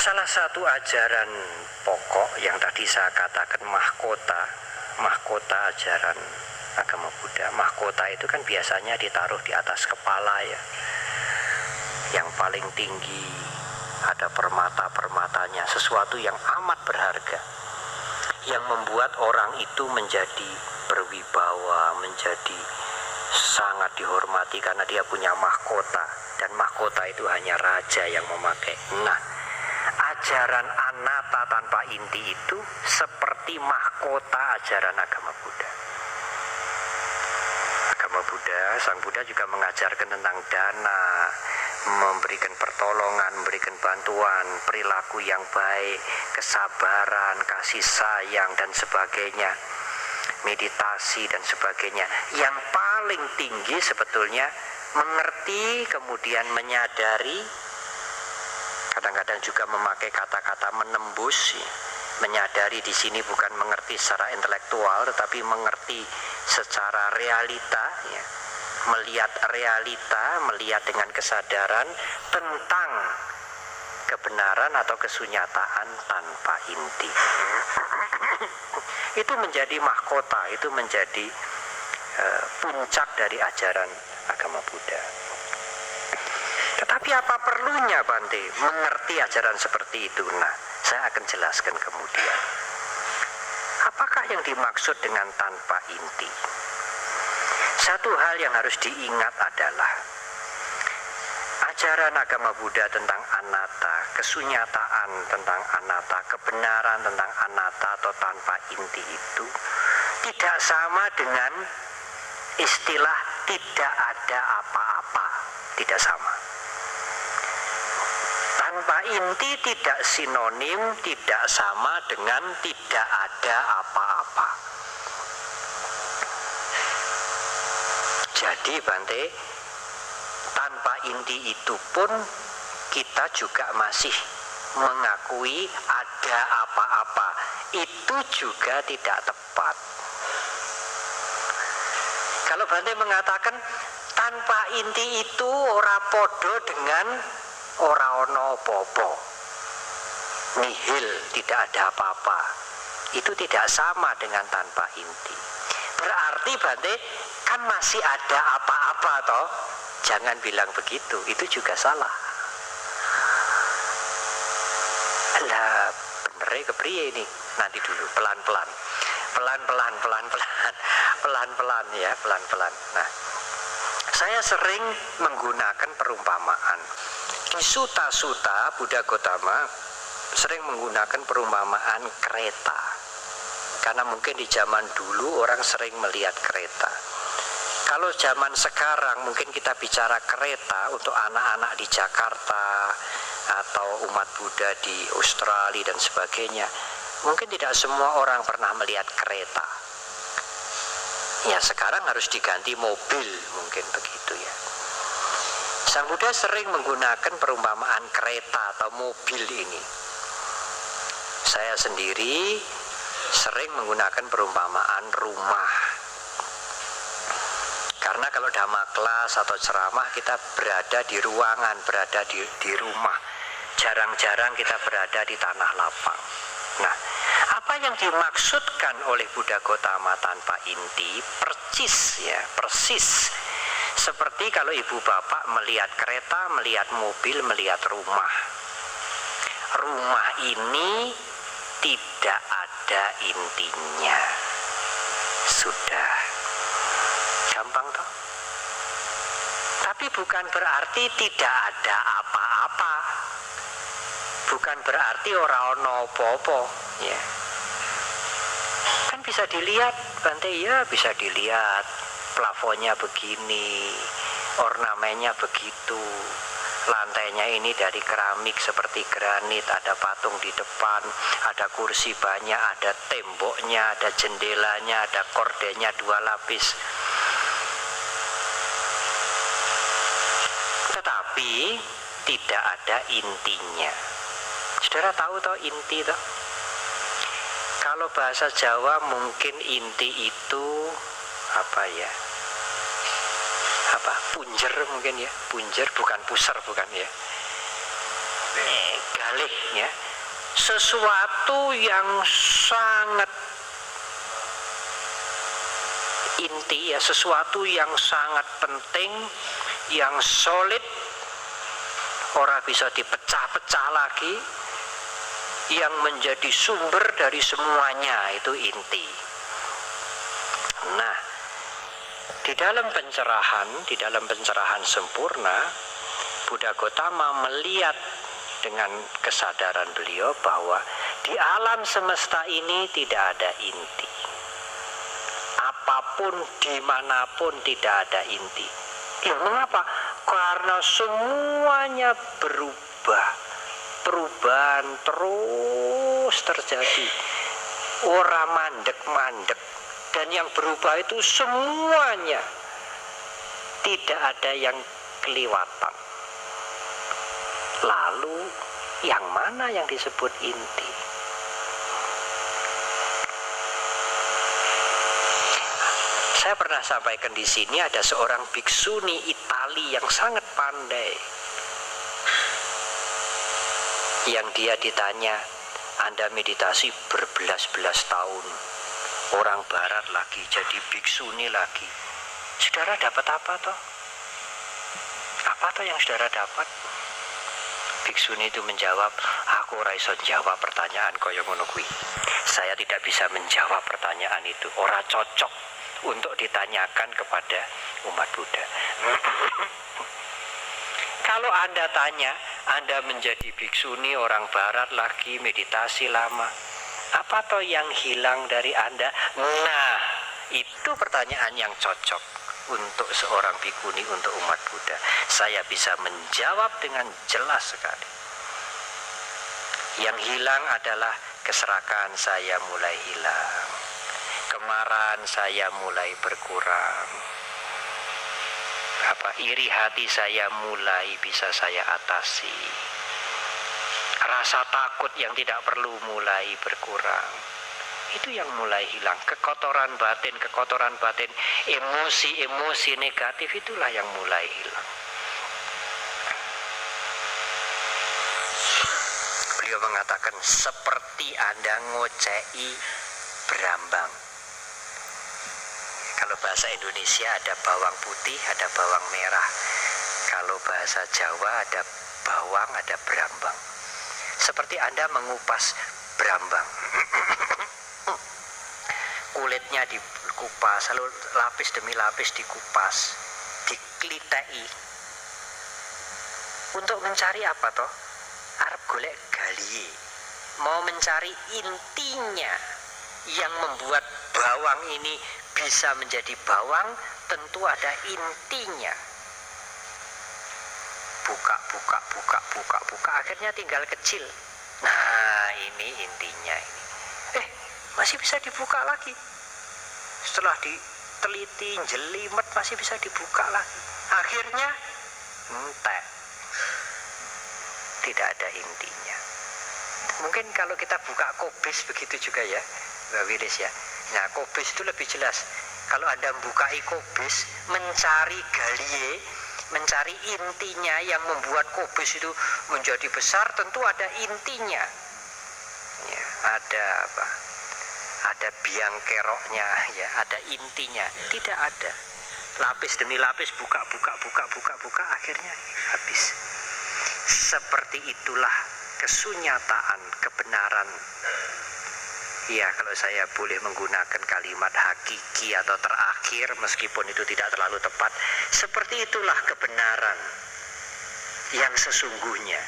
Salah satu ajaran pokok yang tadi saya katakan mahkota ajaran agama Buddha. Mahkota itu kan biasanya ditaruh di atas kepala ya, yang paling tinggi, ada permata-permatanya, sesuatu yang amat berharga, yang membuat orang itu menjadi berwibawa, menjadi sangat dihormati karena dia punya mahkota, dan mahkota itu hanya raja yang memakai. Nah, ajaran anatta tanpa inti itu seperti mahkota ajaran agama Buddha. Agama Buddha, Sang Buddha juga mengajarkan tentang dana, memberikan pertolongan, memberikan bantuan, perilaku yang baik, kesabaran, kasih sayang, dan sebagainya, meditasi dan sebagainya. Yang paling tinggi sebetulnya mengerti, kemudian menyadari, kadang-kadang juga memakai kata-kata menembus. Menyadari di sini bukan mengerti secara intelektual, tetapi mengerti secara realita, ya. Melihat realita, melihat dengan kesadaran tentang kebenaran atau kesunyataan tanpa inti. Itu menjadi mahkota, itu menjadi puncak dari ajaran agama Buddha. Tetapi apa perlunya Bante mengerti ajaran seperti itu? Nah, saya akan jelaskan kemudian. Apakah yang dimaksud dengan tanpa inti? Satu hal yang harus diingat adalah ajaran agama Buddha tentang anatta, kesunyataan tentang anatta, kebenaran tentang anatta atau tanpa inti itu tidak sama dengan istilah tidak ada apa-apa. Tidak sama. Tanpa inti tidak sinonim, tidak sama dengan tidak ada apa-apa. Jadi Bante, tanpa inti itu pun kita juga masih mengakui ada apa-apa. Itu juga tidak tepat. Kalau Bante mengatakan tanpa inti itu ora podo dengan ora ono apa-apa, nihil, tidak ada apa-apa, itu tidak sama dengan tanpa inti. Berarti Bante kan masih ada apa-apa toh. Jangan bilang begitu, itu juga salah. Alah, bener kepriye ini? Nanti dulu, pelan-pelan ya, pelan-pelan. Nah, saya sering menggunakan perumpamaan. Di Sutta Buddha Gautama sering menggunakan perumpamaan kereta. Karena mungkin di zaman dulu orang sering melihat kereta. Kalau zaman sekarang mungkin kita bicara kereta untuk anak-anak di Jakarta atau umat Buddha di Australia dan sebagainya, mungkin tidak semua orang pernah melihat kereta. Ya sekarang harus diganti mobil, mungkin begitu ya. Sang Buddha sering menggunakan perumpamaan kereta atau mobil ini. Saya sendiri sering menggunakan perumpamaan rumah. Karena kalau dhamma kelas atau ceramah kita berada di ruangan, berada di rumah. Jarang-jarang kita berada di tanah lapang. Nah, apa yang dimaksudkan oleh Buddha Gautama tanpa inti persis seperti kalau ibu bapak melihat kereta, melihat mobil, melihat rumah. Rumah ini tidak ada intinya. Sudah gampang toh. Tapi bukan berarti tidak ada apa-apa. Bukan berarti ora ono apa-apa, ya. Kan bisa dilihat, Bante, ya bisa dilihat. Plafonnya begini, ornamennya begitu. Lantainya ini dari keramik seperti granit, ada patung di depan, ada kursi banyak, ada temboknya, ada jendelanya, ada kordennya 2 lapis. Tetapi tidak ada intinya. Saudara tahu toh inti toh? Kalau bahasa Jawa mungkin inti itu apa ya? Punjer mungkin ya, punjer bukan pusar bukan ya. balik ya, sesuatu yang sangat inti ya, sesuatu yang sangat penting, yang solid, ora bisa dipecah-pecah lagi, yang menjadi sumber dari semuanya, itu inti. Nah, di dalam pencerahan sempurna, Buddha Gautama melihat dengan kesadaran beliau bahwa di alam semesta ini tidak ada inti. Apapun, dimanapun tidak ada inti. Mengapa? Karena semuanya berubah. Perubahan terus terjadi. Ora mandek-mandek. Dan yang berubah itu semuanya. Tidak ada yang kelewatan. Lalu yang mana yang disebut inti? Saya pernah sampaikan di sini, ada seorang biksuni Itali yang sangat pandai, yang dia ditanya, Anda meditasi berbelas-belas tahun, orang barat lagi, jadi biksuni lagi, saudara dapat apa toh? Apa toh yang saudara dapat? Biksuni itu menjawab, aku ora iso jawab pertanyaan kaya ngono kuwi. Saya tidak bisa menjawab pertanyaan itu, ora cocok untuk ditanyakan kepada umat Buddha. Kalau Anda tanya, Anda menjadi biksuni orang barat lagi, meditasi lama, apa toh yang hilang dari Anda? Nah, itu pertanyaan yang cocok untuk seorang bikuni, untuk umat Buddha. Saya bisa menjawab dengan jelas sekali. Yang hilang adalah keserakahan saya mulai hilang, kemarahan saya mulai berkurang, iri hati saya mulai bisa saya atasi, rasa takut yang tidak perlu mulai berkurang. Itu yang mulai hilang. Kekotoran batin, emosi negatif, itulah yang mulai hilang. Beliau mengatakan, seperti Anda ngocei berambang. Kalau bahasa Indonesia ada bawang putih, ada bawang merah. Kalau bahasa Jawa ada bawang, ada berambang. Seperti Anda mengupas berambang. Kulitnya dikupas, lalu lapis demi lapis dikupas, diklitei. Untuk mencari apa toh? Arep golek galie. Mau mencari intinya yang membuat bawang ini bisa menjadi bawang, tentu ada intinya. Buka, akhirnya tinggal kecil. Nah, ini intinya ini. Masih bisa dibuka lagi. Setelah diteliti, jelimet, masih bisa dibuka lagi. Akhirnya entek. Tidak ada intinya. Mungkin kalau kita buka kobis begitu juga ya, Mbak Wilis ya. Nah, kobis itu lebih jelas. Kalau Anda bukai kobis, mencari galie, mencari intinya yang membuat kobis itu menjadi besar, tentu ada intinya. Ya, ada apa? Ada biang keroknya, ya, ada intinya. Tidak ada. Lapis demi lapis, buka, akhirnya habis. Seperti itulah kesunyataan, kebenaran. Ya, kalau saya boleh menggunakan kalimat hakiki atau terakhir, meskipun itu tidak terlalu tepat, seperti itulah kebenaran yang sesungguhnya.